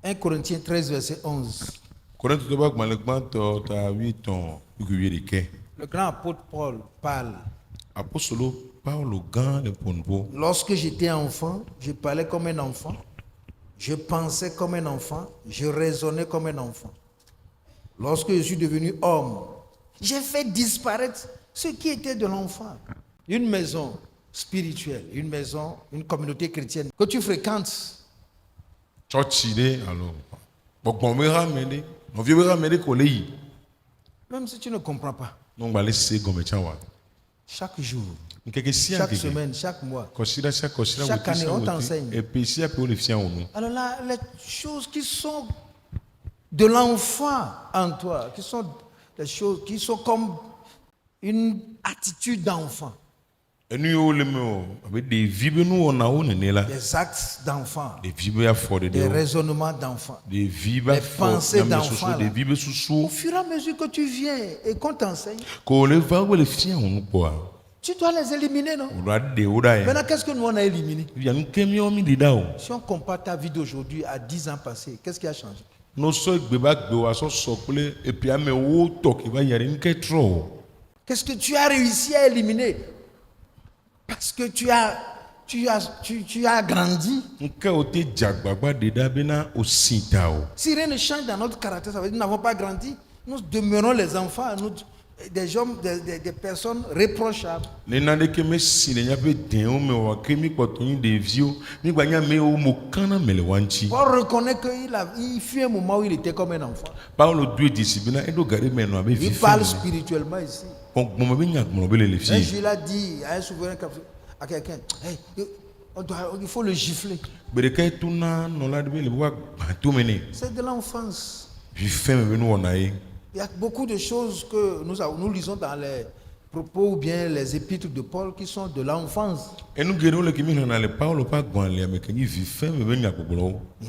1 Corinthiens 13, verset 11. Le grand apôtre Paul parle. Lorsque j'étais enfant, je parlais comme un enfant, je pensais comme un enfant, je raisonnais comme un enfant. Lorsque je suis devenu homme, j'ai fait disparaître ce qui était de l'enfant. Une maison spirituelle, une maison, une communauté chrétienne que tu fréquentes. Même si tu ne comprends pas. Chaque jour, chaque semaine, chaque mois, chaque année, on t'enseigne. Alors là, les choses qui sont de l'enfant en toi, qui sont des choses qui sont comme une attitude d'enfant. Des actes d'enfant, des raisonnements d'enfant, des pensées d'enfant. Au fur et à mesure que tu viens et qu'on t'enseigne, tu dois les éliminer, non? Maintenant, qu'est-ce que nous on a éliminé? Si on compare ta vie d'aujourd'hui à 10 ans passés, qu'est-ce qui a changé? Qu'est-ce que tu as réussi à éliminer? Parce que tu as grandi. Si rien ne change dans notre caractère, ça veut dire que nous n'avons pas grandi. Nous demeurons les enfants, des hommes, des personnes reprochables. On reconnaît qu'il fut un moment où il était comme un enfant. Il parle spirituellement ici. Un jour, il a dit à un souverain, à quelqu'un, hey, il faut le gifler. C'est de l'enfance. Il y a beaucoup de choses que nous lisons dans les propos ou bien les épîtres de Paul qui sont de l'enfance. Il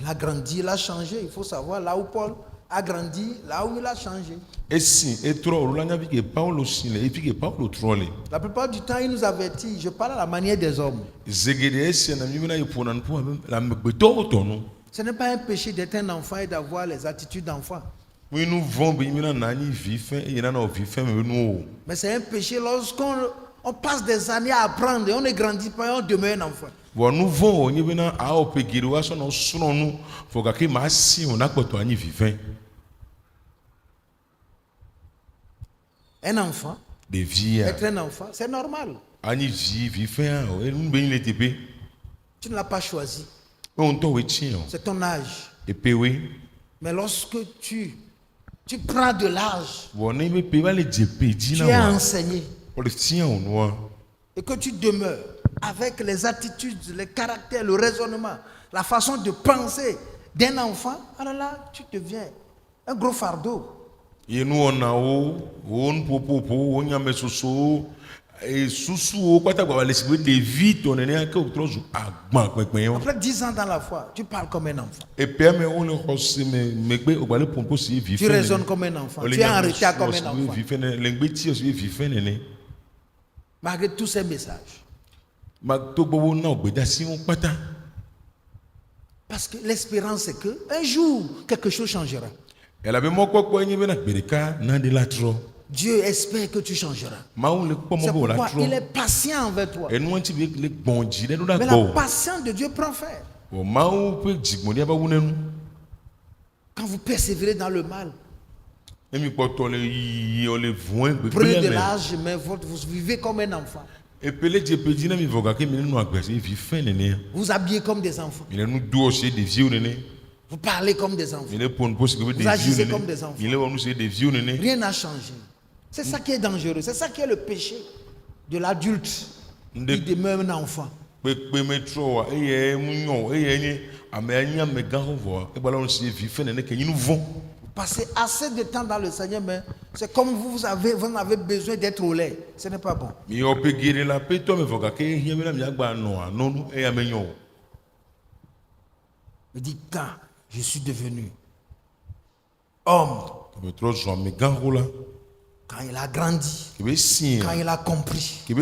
a grandi, il a changé. Il faut savoir là où Paul a grandi, là où il a changé. La plupart du temps, il nous avertit. Je parle à la manière des hommes. Ce n'est pas un péché d'être un enfant et d'avoir les attitudes d'enfant. Mais c'est un péché lorsqu'on passe des années à apprendre et on ne grandit pas et on demeure un enfant. Un enfant, être un enfant, c'est normal. Tu ne l'as pas choisi. C'est ton âge. Mais lorsque tu prends de l'âge, tu es enseigné et que tu demeures avec les attitudes, les caractères, le raisonnement, la façon de penser d'un enfant, alors là, tu deviens un gros fardeau. Après 10 ans dans la foi, tu parles comme un enfant. Tu raisonnes comme un enfant. Tu es en retard comme un enfant. Malgré tous ces messages. Parce que l'espérance c'est que un jour, quelque chose changera. Dieu espère que tu changeras. C'est pourquoi il est patient envers toi. Mais la patience de Dieu prend fin. Quand vous persévérez dans le mal, prenez de l'âge, mais vous vivez comme un enfant. Vous habillez comme des enfants. Vous parlez comme des enfants. Vous agissez comme des enfants. Rien n'a changé. C'est ça qui est dangereux. C'est ça qui est le péché de l'adulte. Il demeure un enfant. Vous passez assez de temps dans le Seigneur, mais c'est comme vous en avez besoin d'être au lait. Ce n'est pas bon. Il dit, quand je suis devenu homme, quand il a grandi, quand il a compris, quand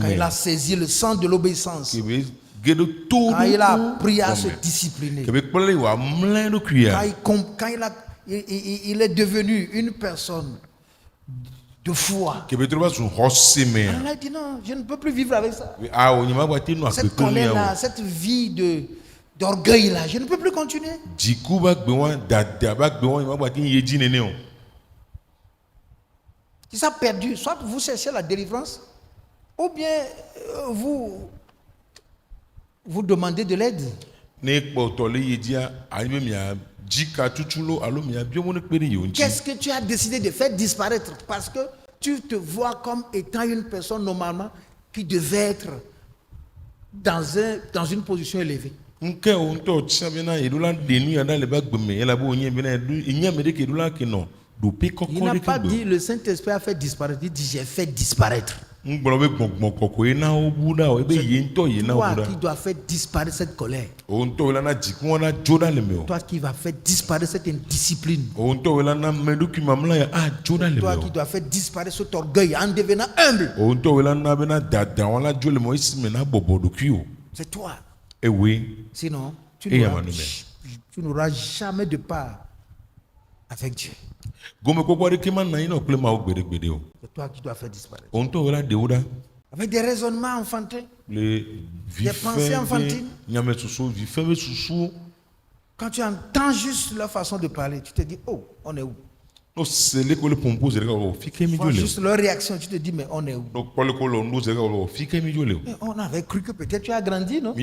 il a saisi le sens de l'obéissance, Quand il a appris à se discipliner, quand il est devenu une personne de foi, il a dit non, je ne peux plus vivre avec ça. Cette colère-là, cette vie d'orgueil-là, je ne peux plus continuer. Si ça a perdu, soit vous cherchez la délivrance, ou bien vous demandez de l'aide. Qu'est-ce que tu as décidé de faire disparaître parce que tu te vois comme étant une personne normalement qui devait être dans une position élevée. Il n'a pas dit le Saint-Esprit a fait disparaître, il dit j'ai fait disparaître. Toi qui dois faire disparaître cette colère. Toi qui vas faire disparaître cette indiscipline. Toi qui dois faire disparaître cet orgueil en devenant humble. C'est toi. Sinon, tu n'auras jamais de part avec Dieu. C'est toi qui dois faire disparaître. Avec des raisonnements enfantins, des pensées enfantines. Quand tu entends juste leur façon de parler, tu te dis, oh, on est où? Juste leur réaction, tu te dis, mais on est où? On avait cru que peut-être tu as grandi, non?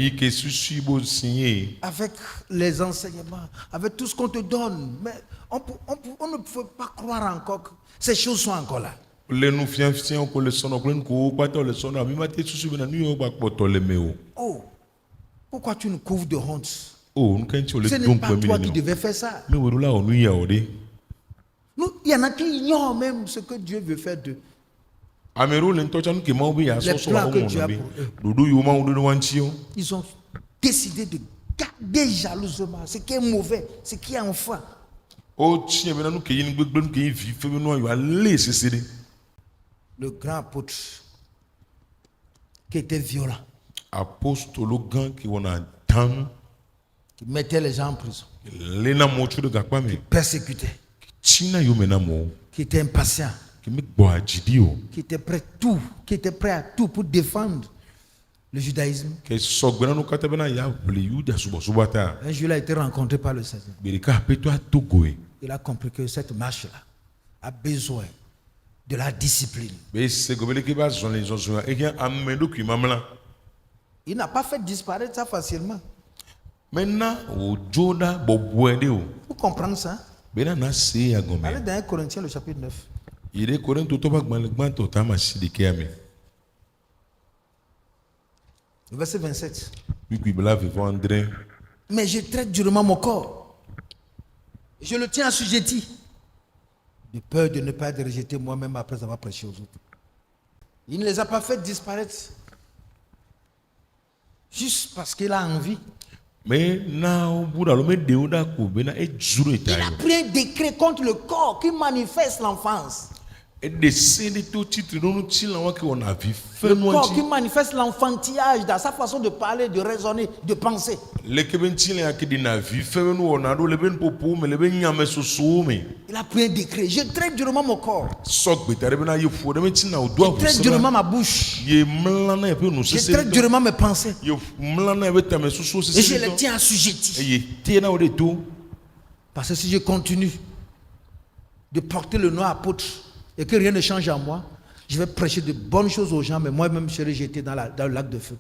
Avec les enseignements, avec tout ce qu'on te donne. Mais on ne peut pas croire encore que ces choses sont encore là. Oh, pourquoi tu nous couvres de honte? Ce n'est pas toi qui devais faire ça. Il y en a qui ignorent même ce que Dieu veut faire d'eux. Les plans que Dieu a pour eux. Ils ont décidé de garder jalousement ce qui est mauvais, ce qui est enfant. Le grand apôtre qui était violent, qui mettait les gens en prison, qui persécutait, qui était impatient, qui était prêt à tout pour défendre le judaïsme. Un jour, il a été rencontré par le Seigneur. Il a compris que cette marche-là a besoin de la discipline. Il n'a pas fait disparaître ça facilement. Vous comprenez ça? Allez dans 1 Corinthiens, le chapitre 9. Verset 27. Mais je traite durement mon corps. Je le tiens assujetti, de peur de ne pas être rejeté moi-même après avoir prêché aux autres. Il ne les a pas fait disparaître juste parce qu'il a envie. Il a pris un décret contre le corps qui manifeste l'enfance. Le corps qui manifeste l'enfantillage dans sa façon de parler, de raisonner, de penser. Il a pris un décret. Je traite durement mon corps. Je traite durement ma bouche. Je traite durement mes pensées. Et je les tiens assujettis. Parce que si je continue de porter le nom apôtre et que rien ne change en moi, je vais prêcher de bonnes choses aux gens, mais moi-même je serai jeté dans le lac de feu.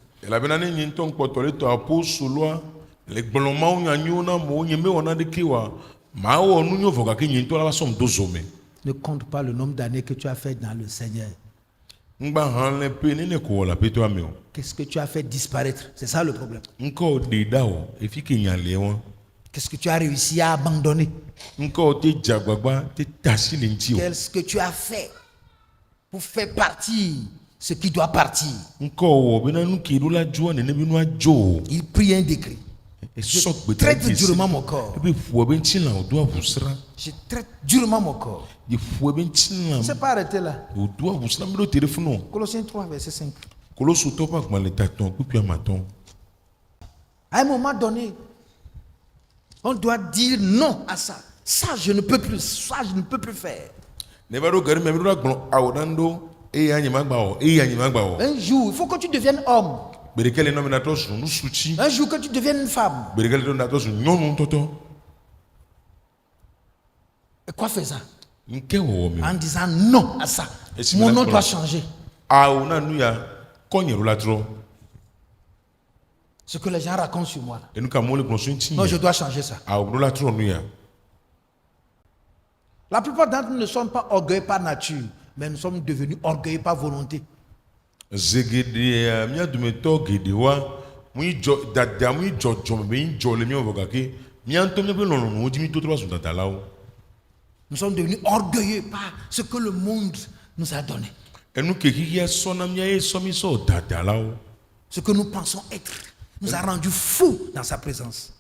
Ne compte pas le nombre d'années que tu as fait dans le Seigneur. Qu'est-ce que tu as fait disparaître? C'est ça le problème. Qu'est-ce que tu as réussi à abandonner? Qu'est-ce que tu as fait pour faire partir ce qui doit partir? Il prie un décret. Je traite durement mon corps. Je traite durement mon corps. Je ne sais pas arrêter là. Colossiens 3, verset 5. À un moment donné, on doit dire non à ça. Ça, je ne peux plus. Ça, je ne peux plus faire. Un jour, il faut que tu deviennes homme. Un jour, que tu deviennes une femme. Et quoi fait ça? En disant non à ça. Mon nom doit changer. Ce que les gens racontent sur moi. Non, je dois changer ça. La plupart d'entre nous ne sommes pas orgueilleux par nature, mais nous sommes devenus orgueilleux par volonté. Nous sommes devenus orgueilleux par ce que le monde nous a donné. Ce que nous pensons être nous a rendus fous dans sa présence.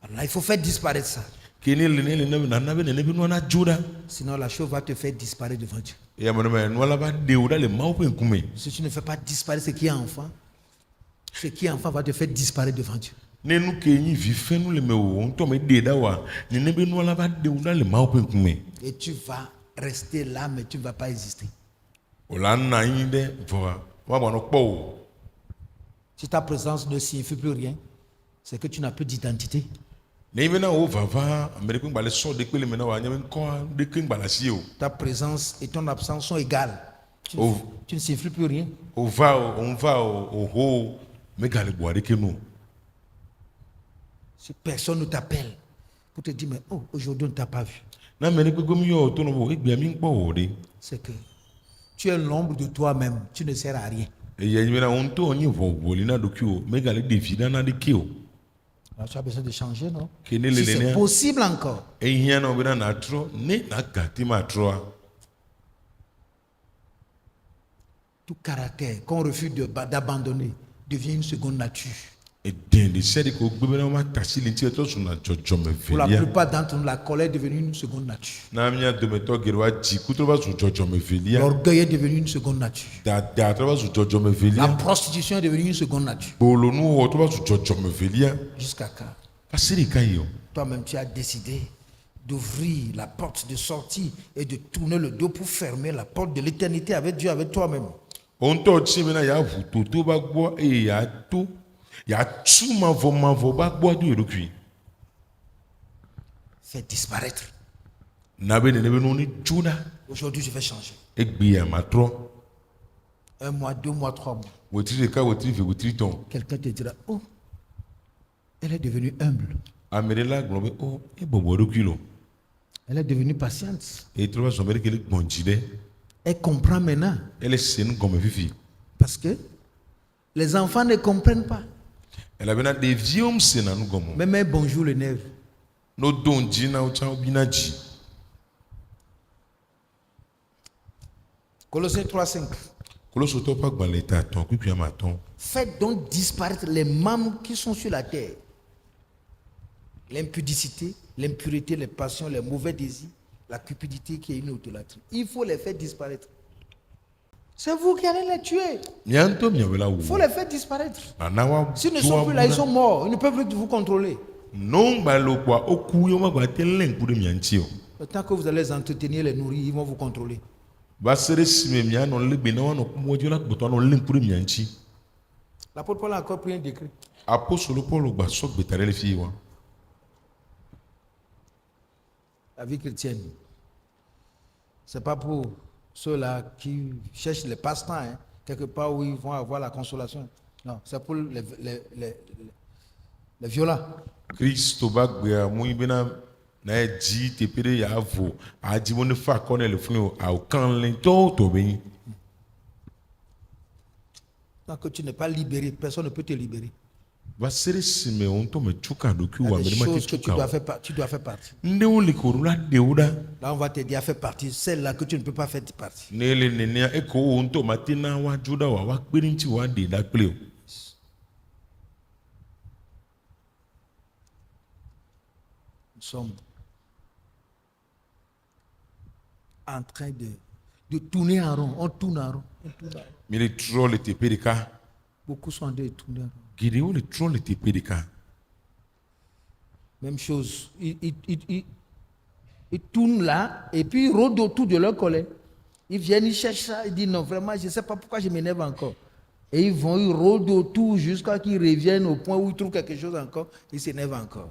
Alors, il faut faire disparaître ça. Sinon la chose va te faire disparaître devant Dieu. Si tu ne fais pas disparaître ce qui est enfant va te faire disparaître devant Dieu. Et tu vas rester là, mais tu ne vas pas exister. Si ta présence ne signifie plus rien, c'est que tu n'as plus d'identité. Ta présence et ton absence sont égales. Tu ne signifies plus rien. Si personne ne t'appelle pour te dire, mais oh, aujourd'hui on ne t'a pas vu. C'est que tu es l'ombre de toi-même, tu ne sers à rien. Alors, tu as besoin de changer, non? Si c'est possible encore. Tout caractère qu'on refuse d'abandonner devient une seconde nature. Pour la plupart d'entre nous, la colère est devenue une seconde nature. L'orgueil est devenu une seconde nature. La prostitution est devenue une seconde nature. Jusqu'à quand? Toi-même, tu as décidé d'ouvrir la porte de sortie et de tourner le dos pour fermer la porte de l'éternité avec Dieu, avec toi-même. Fais disparaître. Aujourd'hui, je vais changer. 1 mois, 2 mois, 3 mois. Quelqu'un te dira, oh, elle est devenue humble. Elle est devenue patiente. Elle comprend maintenant. Parce que les enfants ne comprennent pas. Même un bonjour l'énerve. Colossiens 3:5. Faites donc disparaître les membres qui sont sur la terre. L'impudicité, l'impureté, les passions, les mauvais désirs, la cupidité qui est une idolâtrie. Il faut les faire disparaître. C'est vous qui allez les tuer. Il faut les faire disparaître. S'ils ne sont plus là, ils sont morts. Ils ne peuvent plus vous contrôler. Le temps que vous allez les entretenir, les nourrir, ils vont vous contrôler. L'apôtre Paul a encore pris un décret. La vie chrétienne, c'est pas pour ceux-là qui cherchent les passe-temps, hein, quelque part où ils vont avoir la consolation. Non, c'est pour les violents. Christ tant que tu n'es pas libéré, personne ne peut te libérer. Il y a des choses que tu dois faire partie. Là, on va te dire à faire partie. Celle-là que tu ne peux pas faire partie. Nous sommes en train de tourner en rond. On tourne en rond. Mais les trolls étaient pédicats. Beaucoup sont en train de tourner en rond. Gideon, les trolls étaient pédicats. Même chose. Ils tournent là et puis ils rôdent autour de leur collègue. Ils viennent, ils cherchent ça. Ils disent non, vraiment, je ne sais pas pourquoi je m'énerve encore. Et ils rôdent autour jusqu'à qu'ils reviennent au point où ils trouvent quelque chose encore. Ils s'énervent encore.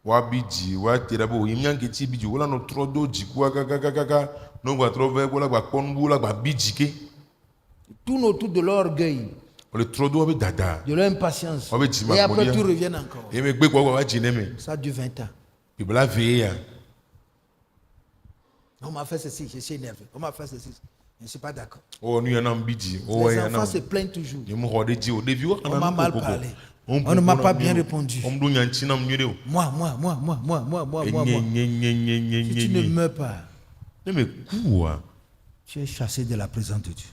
Wabiji, waterabo, imyanketi biji, wala no trodo jikwa kaka, no wa trove, wala wa konbu, wala wa bijike. Ils tournent autour de leur orgueil. Le trodo wabe dada. De leur impatience. Et après tout reviennent encore. Et me gbe wa jineme. Ça dure 20 ans. Et bla veille. On m'a fait ceci, je suis énervé. On m'a fait ceci, je ne suis pas d'accord. Oh, nous en biji. Les enfants se plaignent toujours. On m'a mal parlé. On ne m'a pas bien répondu. Moi. Si tu ne meurs pas, tu es chassé de la présence de Dieu.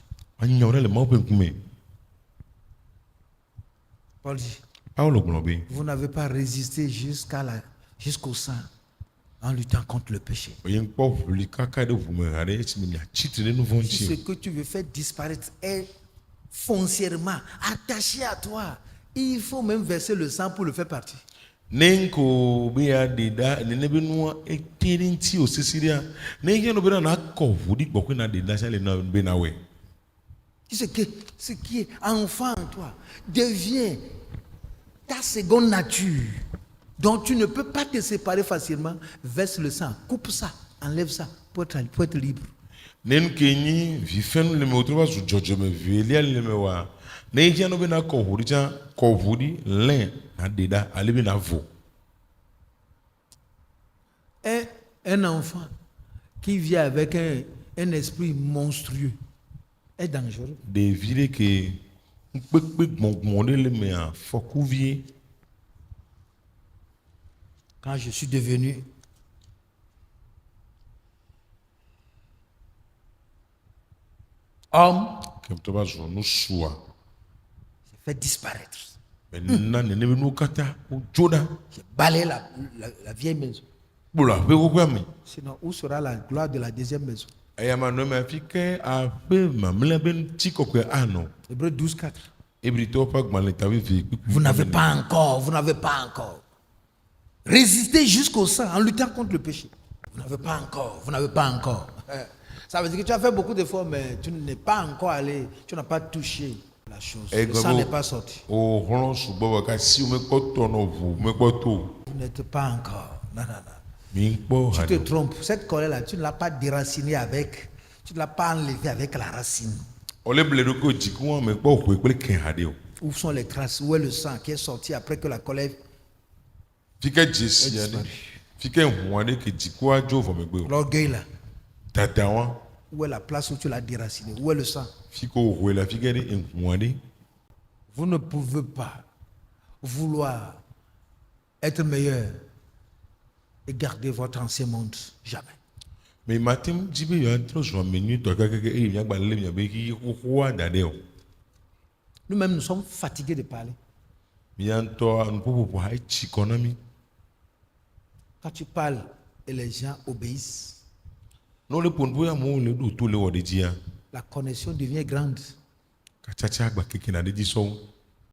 Paul dit, vous n'avez pas résisté jusqu'au sang en luttant contre le péché. Si ce que tu veux faire disparaître est foncièrement attaché à toi, il faut même verser le sang pour le faire partir. Nenko bea deda nenebe no ekerinti osisiria nenye no bena na kovudi bokwe na deda chale na benawe. Ce qui est enfant en toi devient ta seconde nature, dont tu ne peux pas te séparer facilement. Verse le sang, coupe ça, enlève ça pour être libre. Nenkenyi vifenu le me otroba su jojo me velia le me wa. Nenye no bena kovudi len na deda alebi na vo. Un enfant qui vit avec un esprit monstrueux est dangereux. De vile que quand je suis devenu homme, j'ai fait disparaître. J'ai balayé la vieille maison. Sinon, où sera la gloire de la deuxième maison? Hébreux 12:4. Vous n'avez pas encore. Résistez jusqu'au sang en luttant contre le péché. Vous n'avez pas encore. Ça veut dire que tu as fait beaucoup d'efforts, mais tu n'es pas encore allé, tu n'as pas touché la chose. Le sang n'est pas sorti. Vous n'êtes pas encore. Non. Tu te trompes. Cette colère-là, tu ne l'as pas déracinée avec, tu ne l'as pas enlevée avec la racine. Où sont les traces? Où est le sang qui est sorti après que la colère est disparue? L'orgueil là. Où est la place où tu l'as déraciné? Où est le sang? Vous ne pouvez pas vouloir être meilleur et garder votre ancien monde. Jamais. Nous-mêmes, nous sommes fatigués de parler. Quand tu parles et les gens obéissent, la connexion devient grande.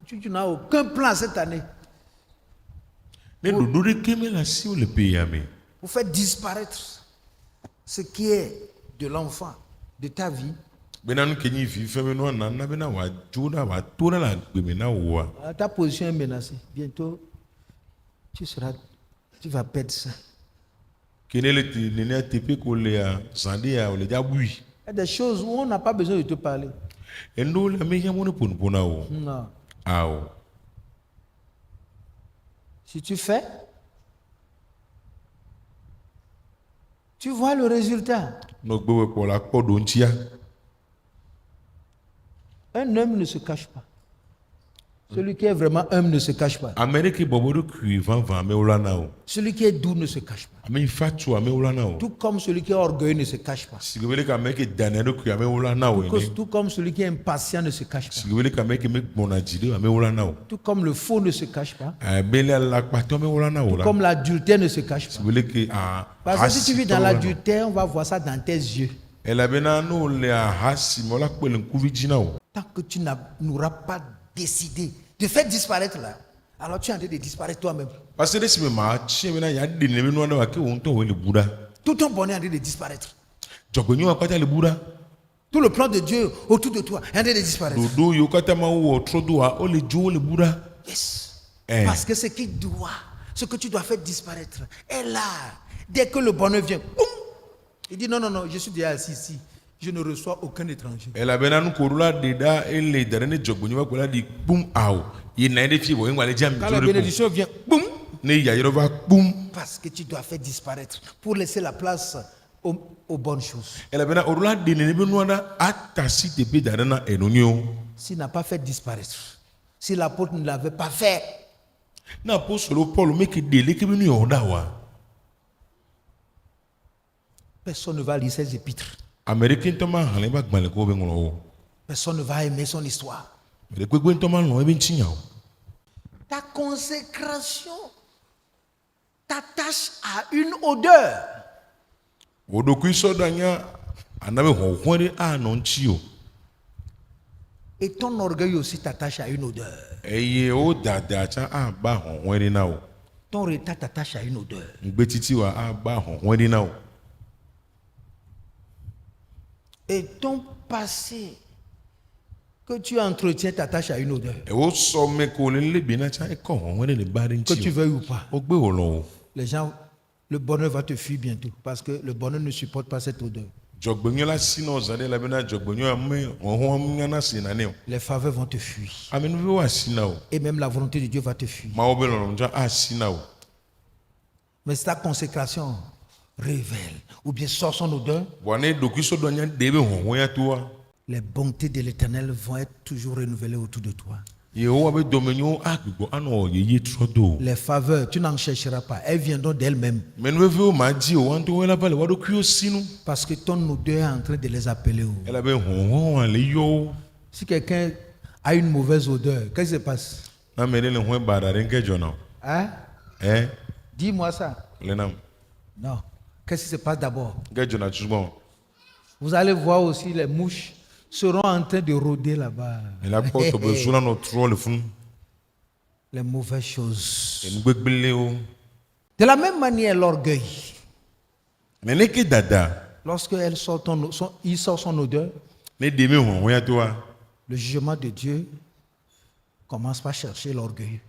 Tu n'as aucun plan cette année pour faire disparaître ce qui est de l'enfant, de ta vie. Ta position est menacée. Bientôt, tu vas perdre ça. Il y a des choses où on n'a pas besoin de te parler. Non. Si tu fais, tu vois le résultat. Un homme ne se cache pas. Celui qui est vraiment homme ne se cache pas. Celui qui est doux ne se cache pas. Tout comme celui qui est orgueilleux ne se cache pas. Tout comme celui qui est impatient ne se cache pas. Tout comme le faux ne se cache pas. Tout comme l'adultère ne se cache pas. Parce que si tu vis dans l'adultère, on va voir ça dans tes yeux. Tant que tu n'auras pas décidé de faire disparaître là, alors tu es en train de disparaître toi-même. Tout ton bonheur est en train de disparaître. Tout le plan de Dieu autour de toi est en train de disparaître. Yes. Parce que ce que tu dois faire disparaître est là. Dès que le bonheur vient, boum, il dit non, je suis déjà assis ici. Je ne reçois aucun étranger. Quand la bénédiction vient, boum, parce que tu dois faire disparaître pour laisser la place aux bonnes choses. S'il n'a pas fait disparaître, si l'apôtre ne l'avait pas fait, personne ne va lire ses épîtres. Personne ne va aimer son histoire. Ta consécration t'attache à une odeur. Et ton orgueil aussi t'attache à une odeur. Ton retard t'attache à une odeur. Et ton passé que tu entretiens t'attache à une odeur. Que tu veuilles ou pas. Les gens, le bonheur va te fuir bientôt parce que le bonheur ne supporte pas cette odeur. Les faveurs vont te fuir. Et même la volonté de Dieu va te fuir. Mais si ta consécration révèle ou bien sort son odeur, les bontés de l'Éternel vont être toujours renouvelées autour de toi. Les faveurs, tu n'en chercheras pas, elles viendront d'elles-mêmes. Parce que ton odeur est en train de les appeler. Si quelqu'un a une mauvaise odeur, qu'est-ce qui se passe? Hein? Dis-moi ça. Non. Qu'est-ce qui se passe d'abord? Vous allez voir aussi les mouches seront en train de rôder là-bas. Les mauvaises choses. De la même manière, l'orgueil. Lorsqu'il sort son odeur, le jugement de Dieu commence par chercher l'orgueil.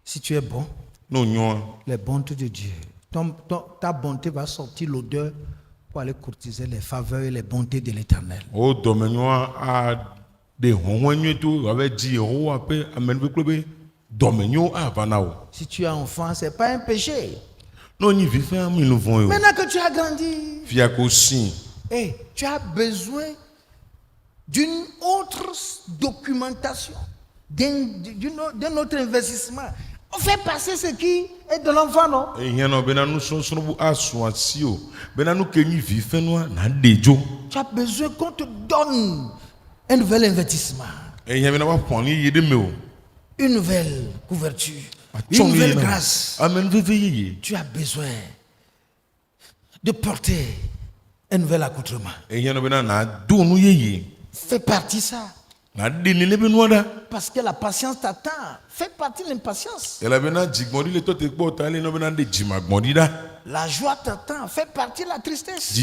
Si tu es bon, les bontés de Dieu, ta bonté va sortir l'odeur pour aller courtiser les faveurs et les bontés de l'Éternel. Si tu es enfant, ce n'est pas un péché. Maintenant que tu as grandi, tu as besoin d'une autre documentation, d'un autre investissement. On fait passer ce qui est de l'enfant, non? Tu as besoin qu'on te donne un nouvel investissement, une nouvelle couverture, une nouvelle grâce. Tu as besoin de porter un nouvel accoutrement. Fais partie de ça. Parce que la patience t'attend. Fais partie de l'impatience. La joie t'attend. Fais partie de la tristesse.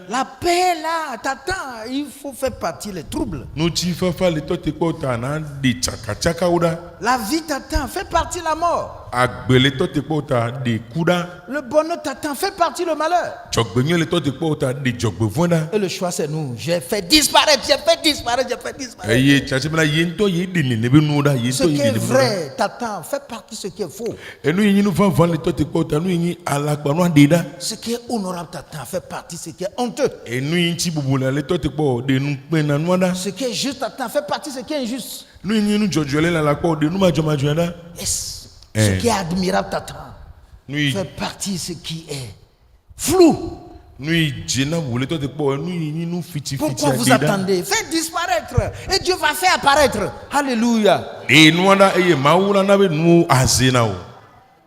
La paix là t'attend. Il faut faire partie des troubles. La vie t'attend. Fais partie de la mort. Le bonheur t'attend. Fais partie du malheur. Et le choix c'est nous. J'ai fait disparaître. J'ai fait disparaître. J'ai fait disparaître. Ce qui est vrai t'attend. Fais partie de ce qui est faux. Ce qui est honorable t'attend. Fais partie de ce qui est honteux. Ce qui est juste t'attend. Fais partie de ce qui est injuste. Yes. Ce qui est admirable t'attend. Fais partie de ce qui est flou. Pourquoi vous attendez? Faites disparaître et Dieu va faire apparaître. Alléluia.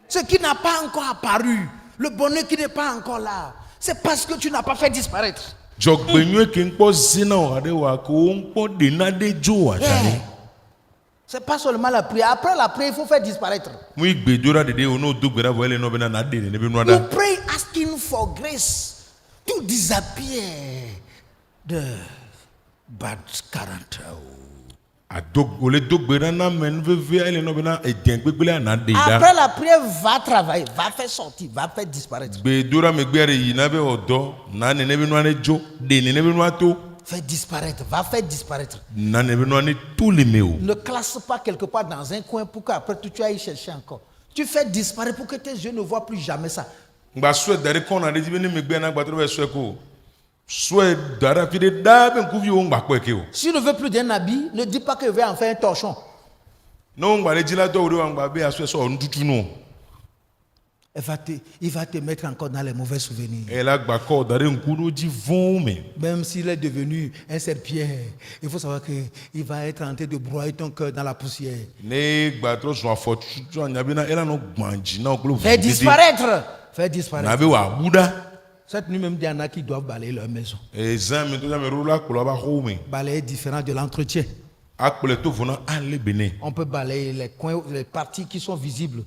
Ce qui n'a pas encore apparu, le bonheur qui n'est pas encore là, c'est parce que tu n'as pas fait disparaître. C'est pas seulement la prière. Après la prière, il faut faire disparaître. You pray asking for grace to disappear the bad character. Après la prière, va travailler, va faire sortir, va faire disparaître. Fais disparaître, va faire disparaître. Ne classe pas quelque part dans un coin pour qu'après tu ailles chercher encore. Tu fais disparaître pour que tes yeux ne voient plus jamais ça. Si tu ne veux plus d'un habit, ne dis pas que je vais en faire un torchon. Il va te mettre encore dans les mauvais souvenirs. Même s'il est devenu un serpillère, il faut savoir qu'il va être en train de broyer ton cœur dans la poussière. Fais disparaître. Fais disparaître. Cette nuit même, il y en a qui doivent balayer leur maison. Balayer différent de l'entretien. On peut balayer les coins, les parties qui sont visibles.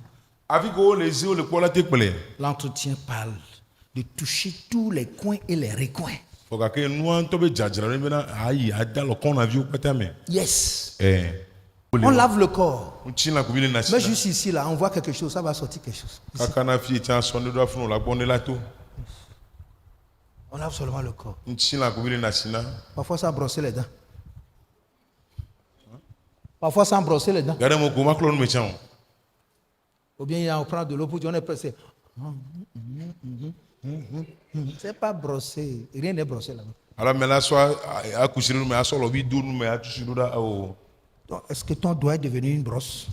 L'entretien parle de toucher tous les coins et les recoins. Yes. On lave le corps. Mais juste ici, là, on voit quelque chose, ça va sortir quelque chose. Ici. On lave seulement le corps. Parfois, sans brosser les dents. Parfois, sans brosser les dents. Ou bien on prend de l'eau pour dire on est pressé. C'est pas brossé. Rien n'est brossé là-bas. Est-ce que ton doigt est devenu une brosse?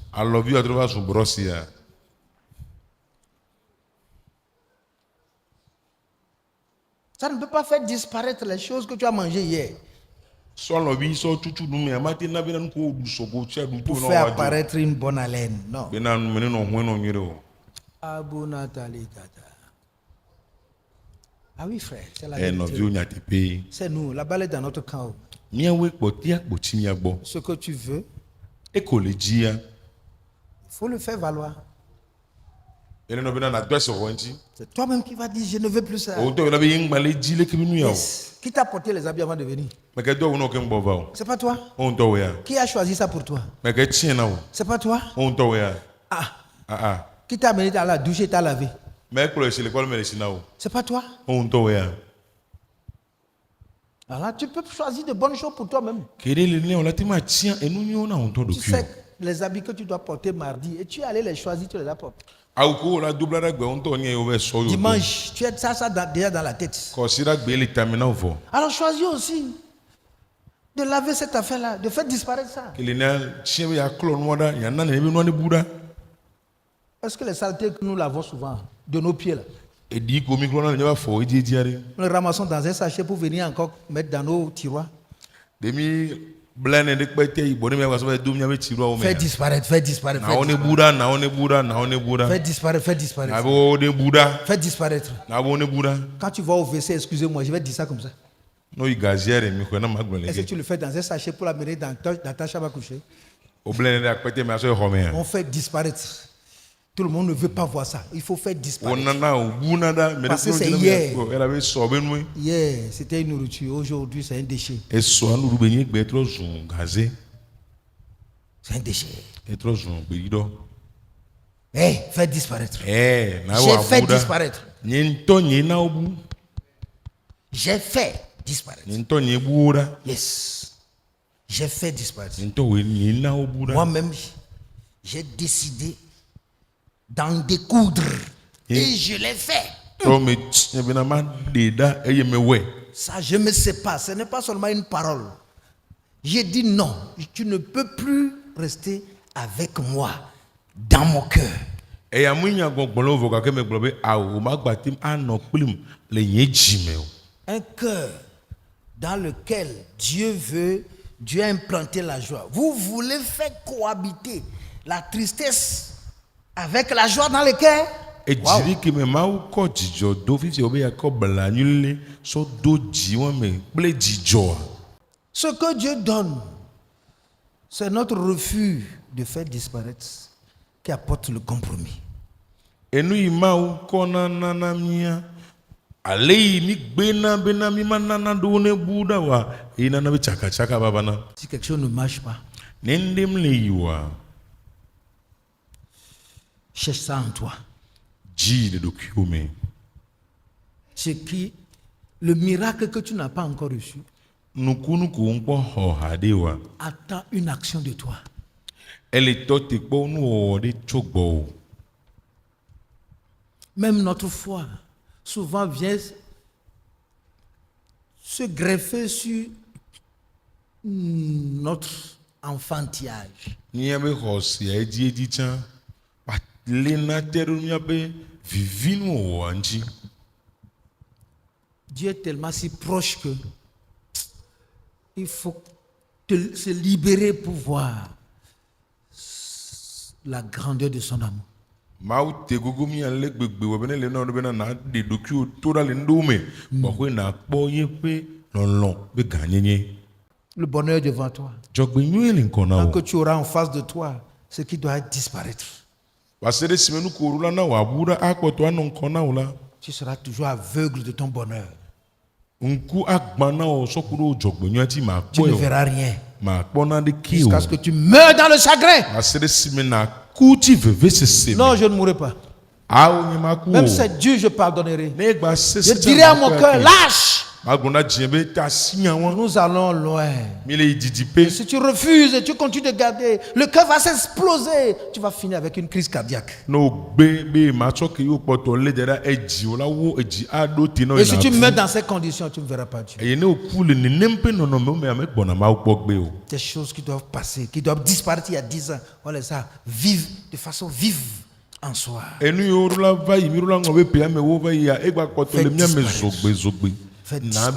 Ça ne peut pas faire disparaître les choses que tu as mangées hier. Pour faire apparaître une bonne haleine. Non. Ah oui, frère, c'est la vérité. C'est nous, la balle est dans notre camp. Ce que tu veux, il faut le faire valoir. C'est toi-même qui vas dire je ne veux plus ça. Yes. Qui t'a porté les habits avant de venir? C'est pas toi. Qui a choisi ça pour toi? C'est pas toi. Qui t'a amené à la douche et t'a lavé? C'est pas toi. Alors tu peux choisir de bonnes choses pour toi-même. Tu sais les habits que tu dois porter mardi et tu es allé les choisir, tu les apportes. Dimanche, tu as ça déjà dans la tête. Alors choisis aussi de laver cette affaire-là, de faire disparaître ça. Est-ce que les saletés que nous lavons souvent de nos pieds là, nous les ramassons dans un sachet pour venir encore mettre dans nos tiroirs? Fais disparaître, fais disparaître. Fais disparaître, fais disparaître. Fais disparaître. Quand tu vas au WC, excusez-moi, je vais te dire ça comme ça. Est-ce que tu le fais dans un sachet pour l'amener dans ta chambre à coucher? On fait disparaître. Tout le monde ne veut pas voir ça. Il faut faire disparaître. Parce que c'est hier. Hier, c'était une nourriture. Aujourd'hui, c'est un déchet. C'est un déchet. Fais disparaître. J'ai fait disparaître. J'ai fait disparaître. Yes. J'ai fait disparaître. Moi-même, j'ai décidé d'en découdre. Et je l'ai fait. Ça, je me sépare. Ce n'est pas seulement une parole. J'ai dit non. Tu ne peux plus rester avec moi dans mon cœur. Un cœur dans lequel Dieu a implanté la joie. Vous voulez faire cohabiter la tristesse avec la joie dans le cœur. Ce que Dieu donne, c'est notre refus de faire disparaître qui apporte le compromis. Si quelque chose ne marche pas, cherche ça en toi. Ce qui, le miracle que tu n'as pas encore reçu, attend une action de toi. Même notre foi, souvent vient se greffer sur notre enfantillage. Dieu est tellement si proche que il faut se libérer pour voir la grandeur de son amour. Le bonheur devant toi. Tant que tu auras en face de toi ce qui doit disparaître, tu seras toujours aveugle de ton bonheur. Tu ne verras rien jusqu'à ce que tu meurs dans le chagrin. Non, je ne mourrai pas. Même si c'est Dieu, je pardonnerai. Je dirai à mon cœur, lâche. Nous allons loin. Et si tu refuses et tu continues de garder, le cœur va s'exploser. Tu vas finir avec une crise cardiaque. Et si tu meurs dans ces conditions, tu ne verras pas Dieu. Des choses qui doivent passer, qui doivent disparaître il y a 10 ans. On les a vivre de façon vive en soi. Faites disparaître.